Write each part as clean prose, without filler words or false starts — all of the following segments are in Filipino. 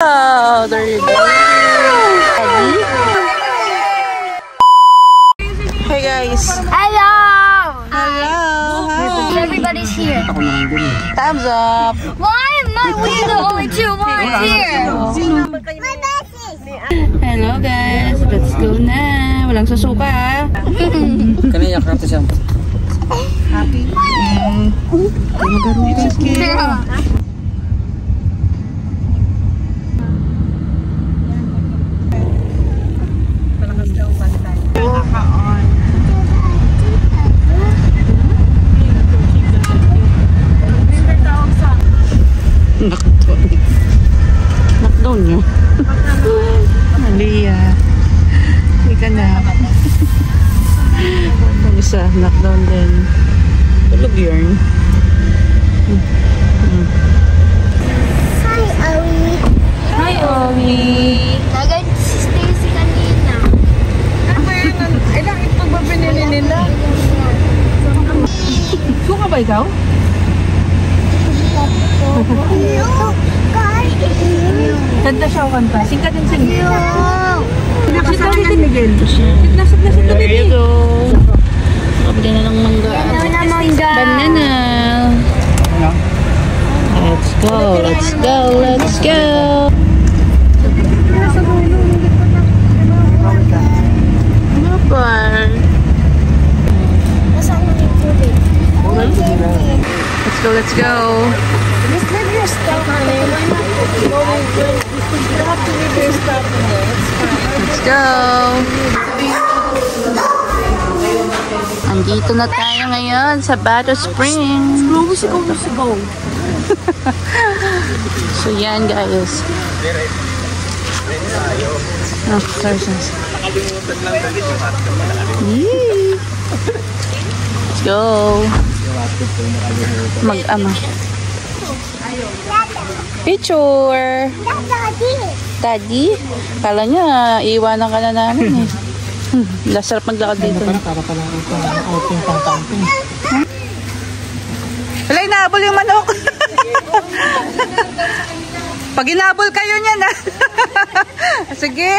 Oh, there you go. Hey guys. Hello. Hello. Hi. Everybody's here. Thumbs up. Why am we the only two ones here? Hello guys. Let's go na. Walang susuka. Kaniyak natin siya. Happy. Knockdown nyo. Malia. Hindi ka na. Ang isa, knockdown din. Tulog yarn. Hi, Owie. Hi, Owie. Nagay si Stacy kanina. Ano ba yan? Ilang itlog ba pinili nila? Suka ba ikaw? Kanta siya o kanta? Singka din singka. Sinakasama ni Miguel. Nasab na sila. There you go. Kabili na ng mangga. Banana. Let's go, let's go, let's go. Let's go, let's go. Just leave your stuff, honey. Why not? You have to leave your stuff in there. It's fine. Let's go. Andito na tayo ngayon sa Battle Springs. Go. So yan guys. Oh, sorry. Let's go. Mag-ama. Picture. Daddy? Kala niya, iiwanan ka na namin eh. Lasarap maglakad dito. Para pala ito, outing pang camping. Wala, inaabol yung manok. Pag inaabol kayo niyan ah. Sige.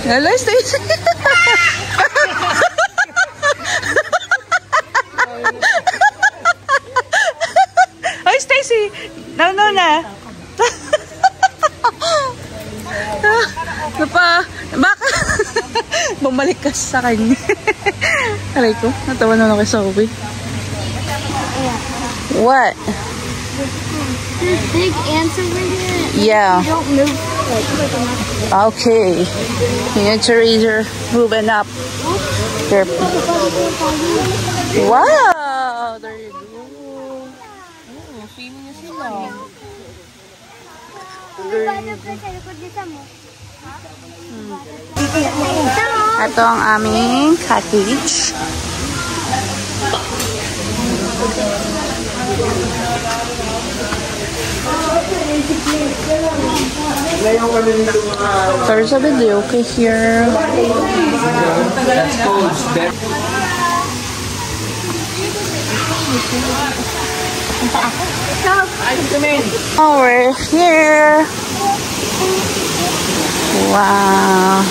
Hello, Stacy. Ay, Stacy. No na. Baka bumalik ka sa kanya. Aray ko, natawa na ako sa Sophie. What? There's big ants over here. Yeah. Don't move. Okay. You need to raise your moving up. Wow! There you go. Oh, swimming na sila. Ito ang aming cottage. There's a video okay here. Oh, we're here. Wow.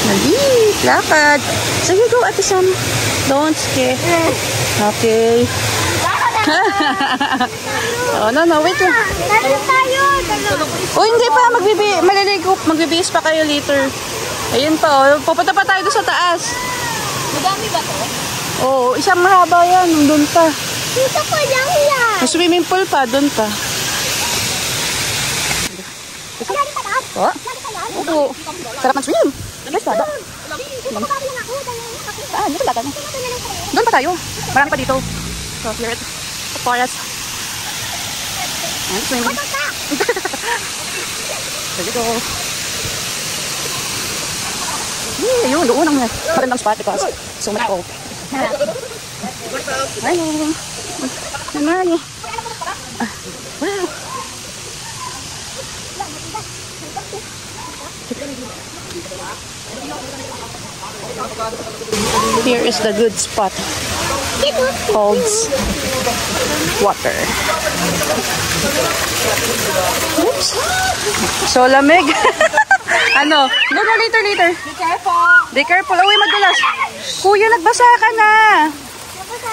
Nalit, lakad. Sige, go, Ate Sam. Don't scare. Okay. Oh, no, wait lang. Oh, hindi pa. Magbibihis pa kayo later. Ayun pa, oh. Pupunta pa tayo doon sa taas. Madami ba to? Oh, isang mahaba yan. Doon pa. Dito ko lang yan. May swimming pool pa. Doon pa. Oh? Oo. Sarap mag-swim. Yes, baba. Dito ba tayo? Doon pa tayo. Marami pa dito. So, here at the forest. And swimming. There you go. Yun, doon ang magandang spot because so much cold. Morning. Good morning. Wow. Here is the good spot. cold water. Oops. So lamig. Ano? No, later. Be careful. Be careful. Uy, madulas. Kuya, nagbasa ka na.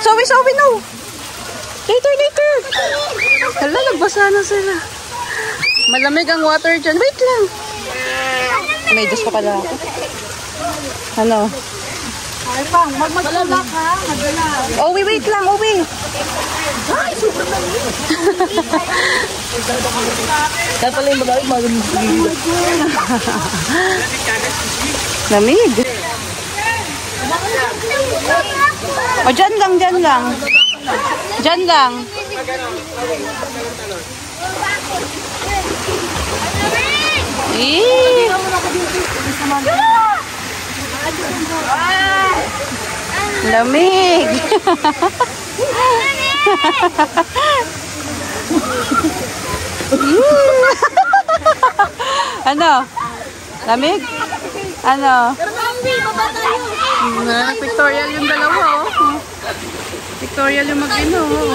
Zoe, no. Later. Hala, nagbasa na sila. Malamig ang water dyan. Wait lang. May Diyos pa pala ako. Ano? Ay, pang, magmagalak ha. Magala. Owi, wait lang, Owi. Ay, super lamig. Kaya pala yung magalit, magalit. Lamig. O, dyan lang. Dyan lang. Lamig. Ano? Lamig? Ano? Pictorial yung dalawa, oh. Pictorial yung mag-ino, oh.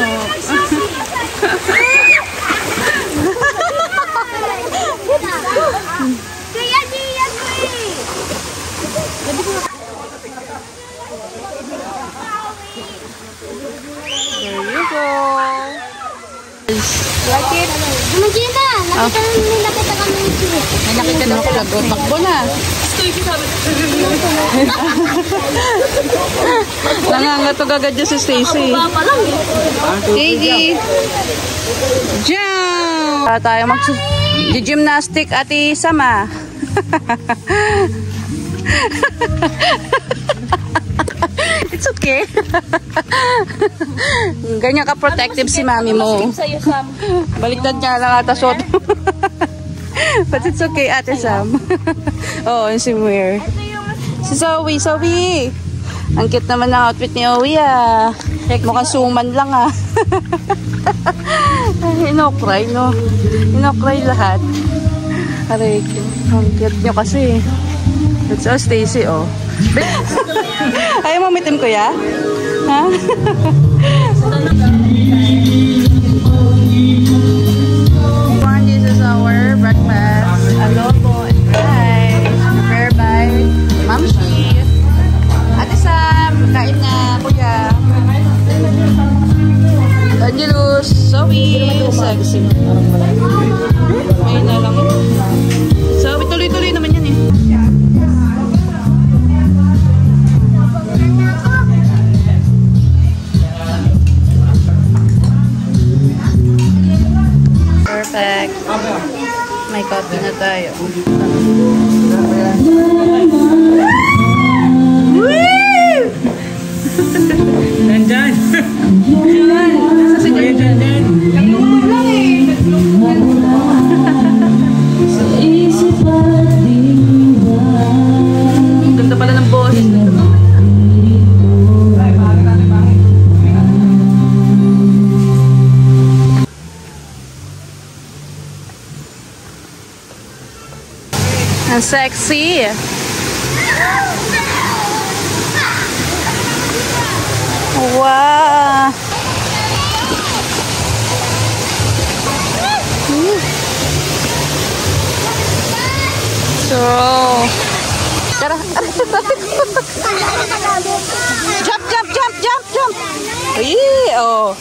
There you go. Like it? Gina, nakita kami ni Chiri. May nakita na ko, takbo na. Nangangatog agad dyan si Stacy. Katie. Jump! Para tayo mag-gymnastic, Ate Sama. It's okay. Ganyan ka-protective si mami mo. Baliktad niya lang ata shot. But it's okay, Ate Sam. Oo, yung si Muir. Si Zoe. Ang cute naman ng outfit ni Owie, ah. Mukhang suman lang, ah. Inokray, no? Inokray lahat. Aray, ang cute nyo kasi. That's all, Stacy, oh. Ayaw mo mitim, kuya? Ha? This is our breakfast. Adobo and rice. Prepared by Ma'am Shi. Ate Sam, kain na, kuya. Angelus, Zoe, sexy. Ayun na lang. So, tuloy-tuloy naman yan, eh. Perfect. May coffee na tayo. Nandyan! Nasa si Nandyan. Nagluwa lang eh. Ganda pala ng boses. Ang sexy. Wow. So, tara. Jump. Ay, oh.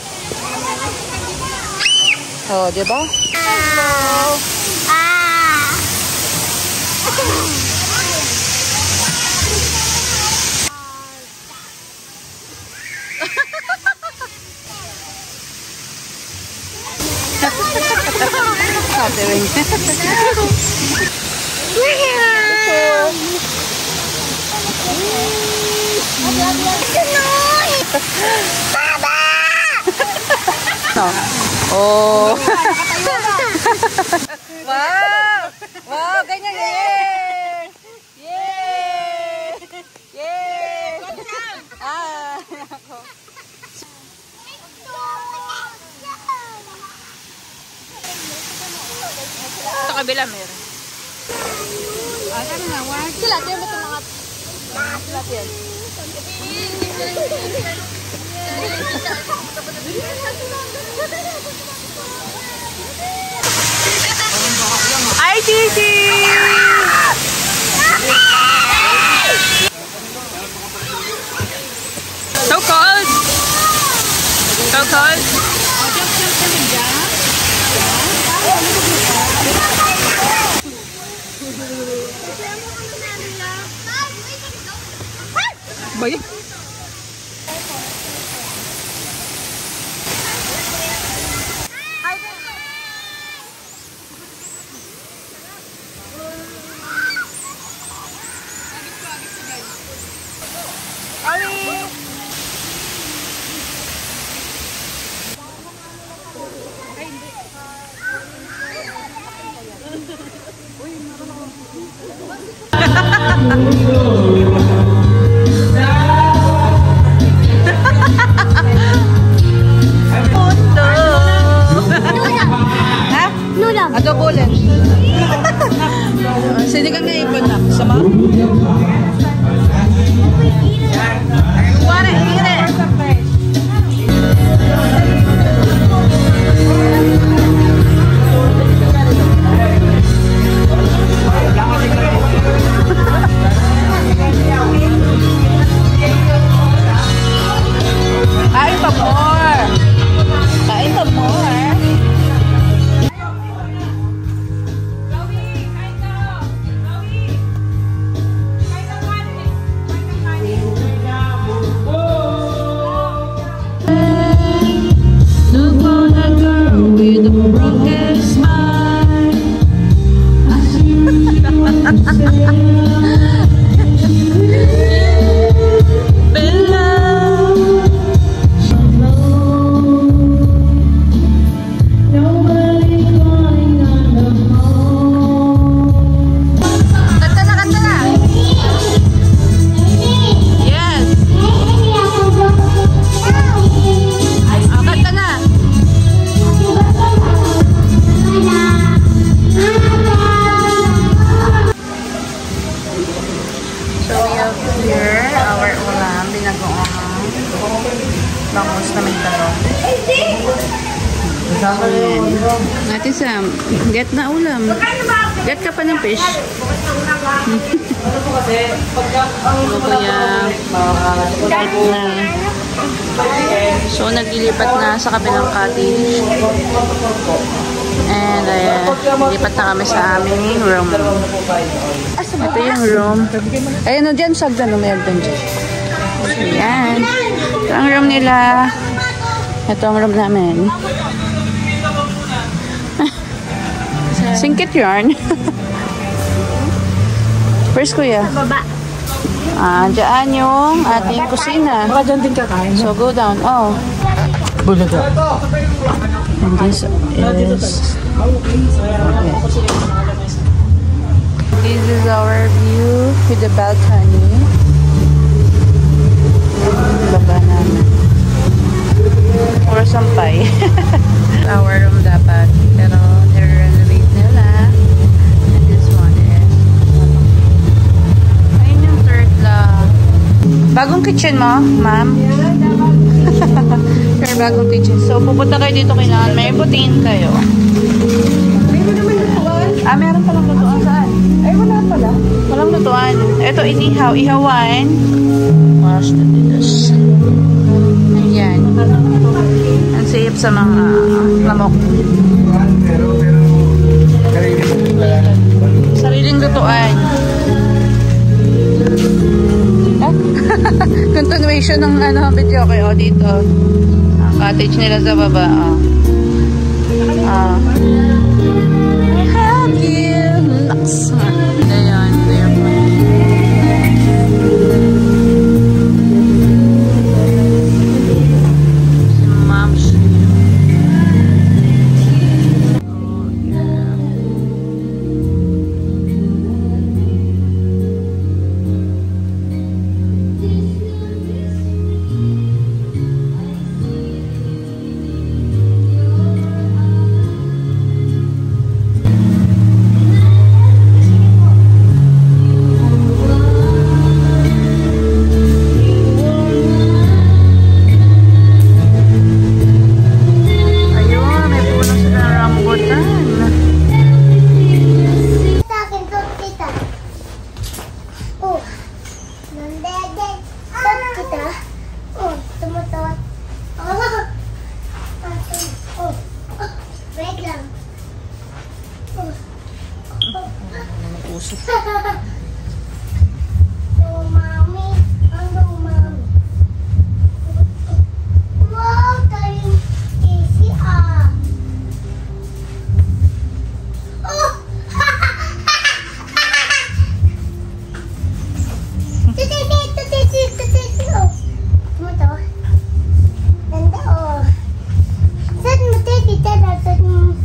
Oh, diba? Baba! Oh. Wow, ganyan. Yay! Ah, ako. Sa kabila meron. Sila, di mo ito mga... Sila, yan. Hi, Titi! So cold! So cold! Boy. Adobo ulit. Sinigang na ipon na. Sama? Wanna eat it? Kain pa more. Kain pa more. Bangus na may talong. Ate Sam, get na ulam. Get ka pa ng fish. So, naglilipat na sa kabilang cottage. And, lipat na kami sa aming room. Ito yung room. Ayun, no, dyan, sagdan, no, may agdan dyan. Ayan. Ito ang room nila. Ito ang room namin. Singkit yarn. First, kuya. Diyan yung ating kusina. Baka dyan din kakain. So, go down. Oh. Bulaga. And this is... This is our view with the balcony. Baba namin. Or sampay. Our room dapat. Pero nire-renovate nila. And this one is... Ayun yung third lang. Bagong kitchen mo, ma'am? Sure, bagong kitchen. So, pupunta kayo dito kailangan. May putiin kayo. Meron palang lutuan. Saan? Ay, wala pala. Walang lutuan. Ito, inihaw. Ihawan. Wash the dishes. Ayan. Ang safe sa mga lamok. Sariling lutuan. Continuation ng video kayo dito. Ang cottage nila sa baba. Have you looks? Ayan, there po. Si Mom's. usok. Mami. Ano, mami? Wow, tayo easy ah. Oh! Tuti. Oh. Ano to? Ganda oh. Saan mo tayo dito?